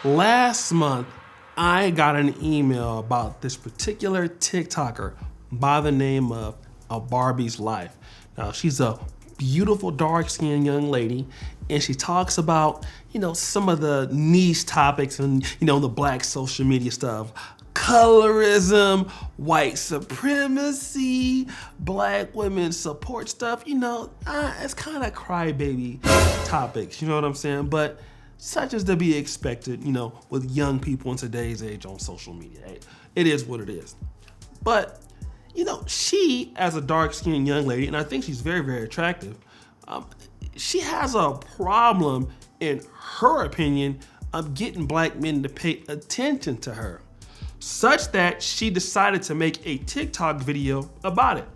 Last month, I got an email about this particular TikToker by the name of A Barbie's Life. Now, she's a beautiful, dark-skinned young lady, and she talks about, some of the niche topics and, the black social media stuff. Colorism, white supremacy, black women support stuff, it's kind of crybaby topics, you know what I'm saying? But such as to be expected, with young people in today's age on social media. It is what it is. But, she, as a dark-skinned young lady, and I think she's very, very attractive, she has a problem, in her opinion, of getting black men to pay attention to her, such that she decided to make a TikTok video about it.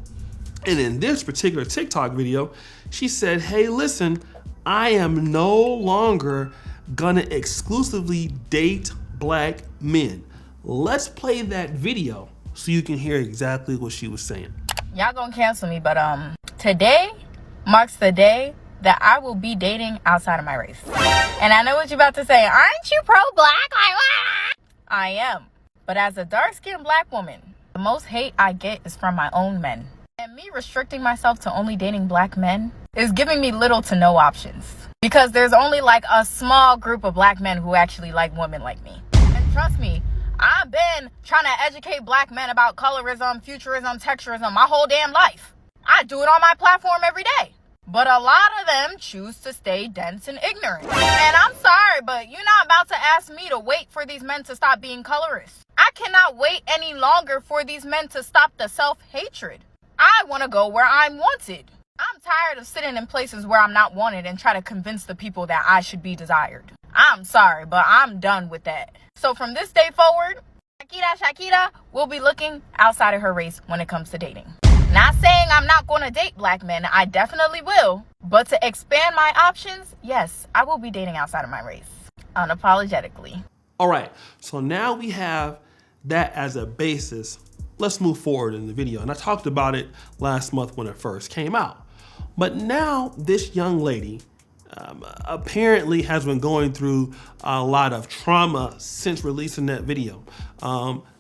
And in this particular TikTok video, she said, hey, listen, I am no longer gonna exclusively date black men. Let's play that video so you can hear exactly what she was saying. Y'all gonna cancel me, but today marks the day that I will be dating outside of my race. And I know what you're about to say. Aren't you pro-black? I am. But as a dark-skinned black woman, the most hate I get is from my own men. And me restricting myself to only dating black men is giving me little to no options. Because there's only like a small group of black men who actually like women like me. And trust me, I've been trying to educate black men about colorism, futurism, texturism my whole damn life. I do it on my platform every day. But a lot of them choose to stay dense and ignorant. And I'm sorry, but you're not about to ask me to wait for these men to stop being colorists. I cannot wait any longer for these men to stop the self-hatred. I want to go where I'm wanted. I'm tired of sitting in places where I'm not wanted and try to convince the people that I should be desired. I'm sorry, but I'm done with that. So from this day forward, Shakira will be looking outside of her race when it comes to dating. Not saying I'm not going to date black men. I definitely will. But to expand my options, yes, I will be dating outside of my race. Unapologetically. All right, so now we have that as a basis. Let's move forward in the video. And I talked about it last month when it first came out. But now this young lady apparently has been going through a lot of trauma since releasing that video.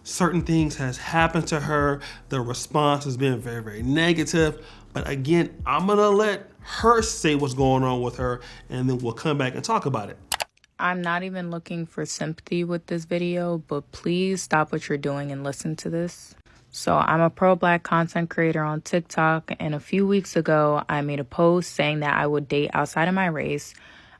Certain things has happened to her. The response has been very, very negative. But again, I'm gonna let her say what's going on with her, and then we'll come back and talk about it. I'm not even looking for sympathy with this video, but please stop what you're doing and listen to this. So I'm a pro-black content creator on TikTok, and a few weeks ago, I made a post saying that I would date outside of my race.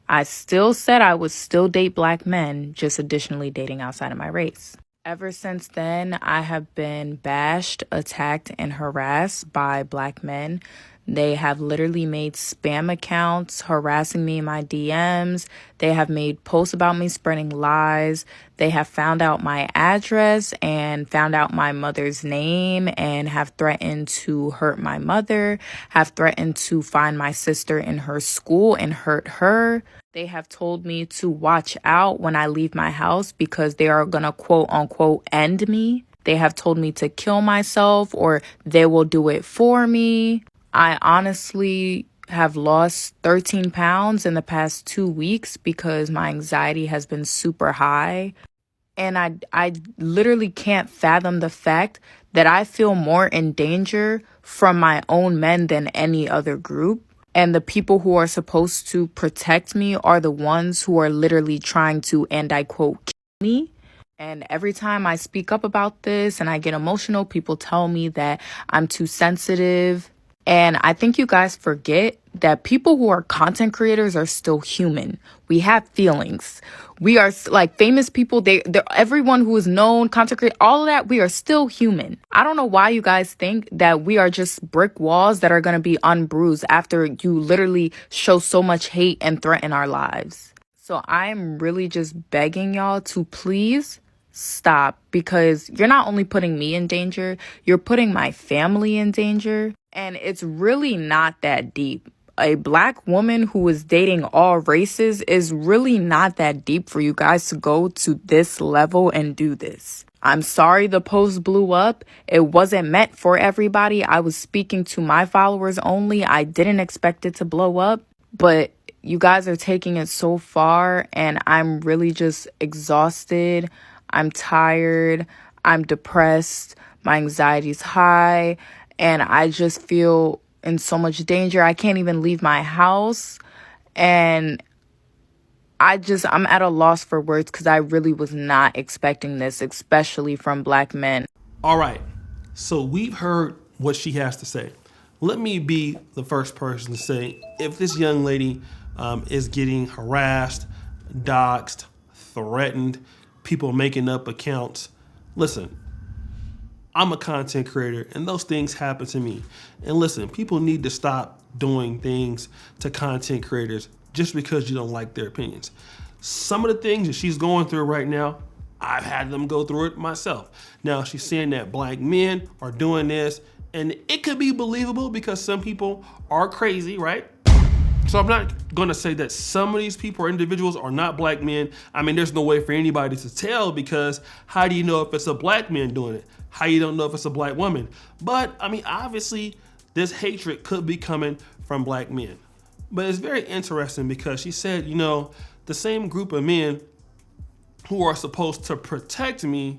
I still said I would still date black men, just additionally dating outside of my race. Ever since then, I have been bashed, attacked, and harassed by black men. They have literally made spam accounts harassing me in my DMs. They have made posts about me spreading lies. They have found out my address and found out my mother's name and have threatened to hurt my mother, have threatened to find my sister in her school and hurt her. They have told me to watch out when I leave my house because they are going to quote unquote end me. They have told me to kill myself or they will do it for me. I honestly have lost 13 pounds in the past 2 weeks because my anxiety has been super high. And I literally can't fathom the fact that I feel more in danger from my own men than any other group. And the people who are supposed to protect me are the ones who are literally trying to, and I quote, kill me. And every time I speak up about this and I get emotional, people tell me that I'm too sensitive. And I think you guys forget that people who are content creators are still human. We have feelings. We are like famous people. They're everyone who is known, content creator, all of that. We are still human. I don't know why you guys think that we are just brick walls that are going to be unbruised after you literally show so much hate and threaten our lives. So I'm really just begging y'all to please stop, because you're not only putting me in danger, you're putting my family in danger. And it's really not that deep. A black woman who is dating all races is really not that deep for you guys to go to this level and do this. I'm sorry the post blew up. It wasn't meant for everybody. I was speaking to my followers only. I didn't expect it to blow up, but you guys are taking it so far, and I'm really just exhausted. I'm tired. I'm depressed. My anxiety's high, and I just feel in so much danger. I can't even leave my house, and I'm at a loss for words because I really was not expecting this, especially from Black men. All right, so we've heard what she has to say. Let me be the first person to say, if this young lady is getting harassed, doxxed, threatened, people making up accounts, listen, I'm a content creator and those things happen to me. And listen, people need to stop doing things to content creators just because you don't like their opinions. Some of the things that she's going through right now, I've had them go through it myself. Now she's saying that Black men are doing this, and it could be believable because some people are crazy, right? So I'm not gonna say that some of these people or individuals are not Black men. I mean, there's no way for anybody to tell, because how do you know if it's a Black man doing it? How you don't know if it's a Black woman? But I mean, obviously this hatred could be coming from Black men. But it's very interesting because she said, the same group of men who are supposed to protect me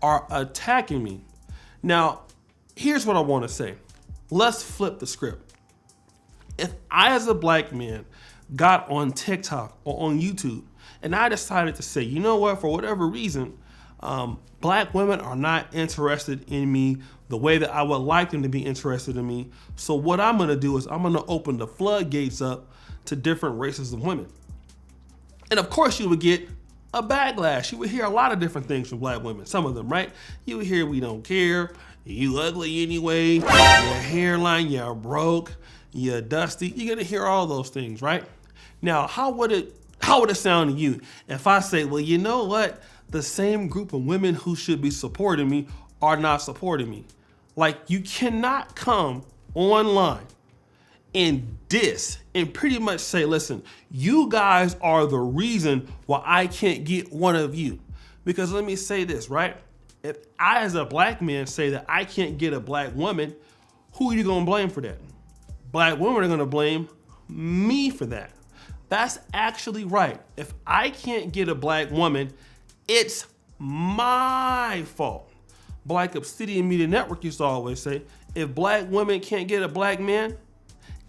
are attacking me. Now, here's what I want to say. Let's flip the script. If I, as a Black man, got on TikTok or on YouTube and I decided to say, you know what, for whatever reason, Black women are not interested in me the way that I would like them to be interested in me. So what I'm gonna do is I'm gonna open the floodgates up to different races of women. And of course you would get a backlash. You would hear a lot of different things from Black women, some of them, right? You would hear, we don't care, you ugly anyway, your hairline, you're broke, you're dusty. You're gonna hear all those things, right? Now, how would it sound to you if I say, well, you know what? The same group of women who should be supporting me are not supporting me. Like, you cannot come online and diss and pretty much say, listen, you guys are the reason why I can't get one of you. Because let me say this, right? If I, as a Black man, say that I can't get a Black woman, who are you gonna blame for that? Black women are gonna blame me for that. That's actually right. If I can't get a Black woman, it's my fault. Black Obsidian Media Network used to always say, if Black women can't get a Black man,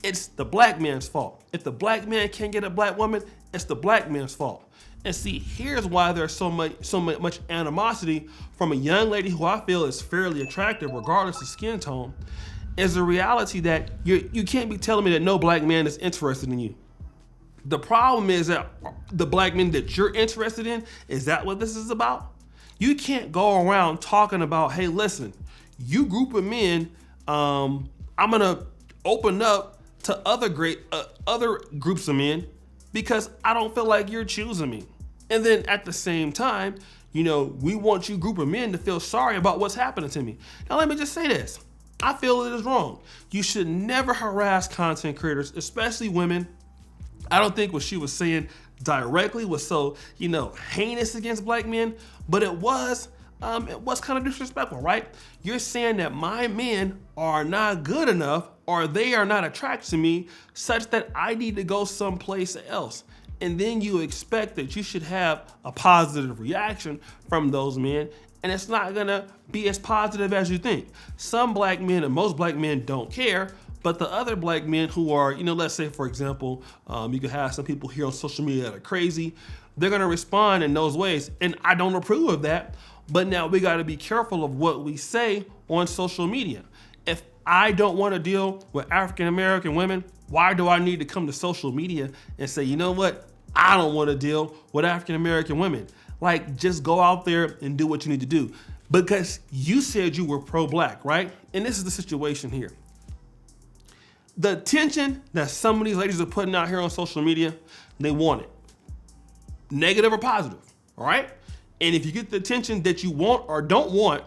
it's the Black man's fault. If the Black man can't get a Black woman, it's the Black man's fault. And see, here's why there's so much animosity from a young lady who I feel is fairly attractive, regardless of skin tone, is the reality that you can't be telling me that no Black man is interested in you. The problem is that the Black men that you're interested in, is that what this is about? You can't go around talking about, hey, listen, you group of men, I'm gonna open up to other groups of men because I don't feel like you're choosing me. And then at the same time, we want you group of men to feel sorry about what's happening to me. Now let me just say this. I feel it is wrong. You should never harass content creators, especially women. I don't think what she was saying directly was so, heinous against Black men, but it was kind of disrespectful, right? You're saying that my men are not good enough or they are not attracted to me such that I need to go someplace else. And then you expect that you should have a positive reaction from those men, and it's not gonna be as positive as you think. Some Black men and most Black men don't care, but the other Black men who are, let's say, for example, you could have some people here on social media that are crazy, they're gonna respond in those ways. And I don't approve of that, but now we gotta be careful of what we say on social media. If I don't wanna deal with African-American women, why do I need to come to social media and say, you know what? I don't wanna deal with African-American women. Like, just go out there and do what you need to do. Because you said you were pro-Black, right? And this is the situation here. The attention that some of these ladies are putting out here on social media, they want it. Negative or positive, all right? And if you get the attention that you want or don't want,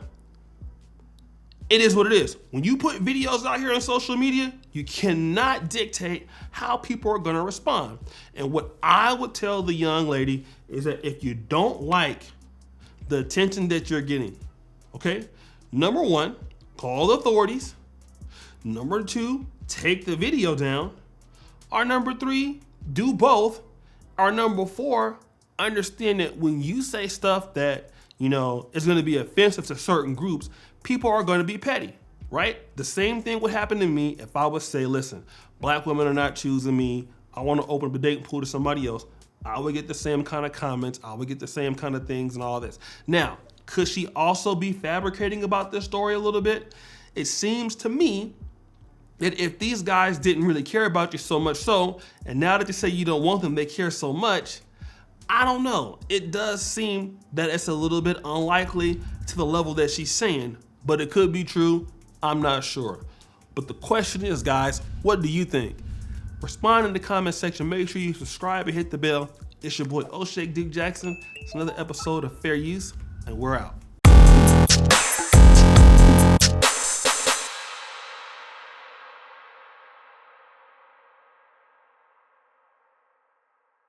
it is what it is. When you put videos out here on social media, you cannot dictate how people are gonna respond. And what I would tell the young lady is that if you don't like the attention that you're getting, okay? Number one, call the authorities. Number two, take the video down. Or number three, do both. Or number four, understand that when you say stuff that, is going to be offensive to certain groups, people are going to be petty, right? The same thing would happen to me if I would say, listen, black women are not choosing me. I want to open up a dating pool to somebody else. I would get the same kind of comments. I would get the same kind of things and all this. Now, could she also be fabricating about this story a little bit? It seems to me that if these guys didn't really care about you so much so, and now that you say you don't want them, they care so much, I don't know. It does seem that it's a little bit unlikely to the level that she's saying, but it could be true. I'm not sure. But the question is, guys, what do you think? Respond in the comment section. Make sure you subscribe and hit the bell. It's your boy O'Shake Duke Jackson. It's another episode of Fair Use, and we're out.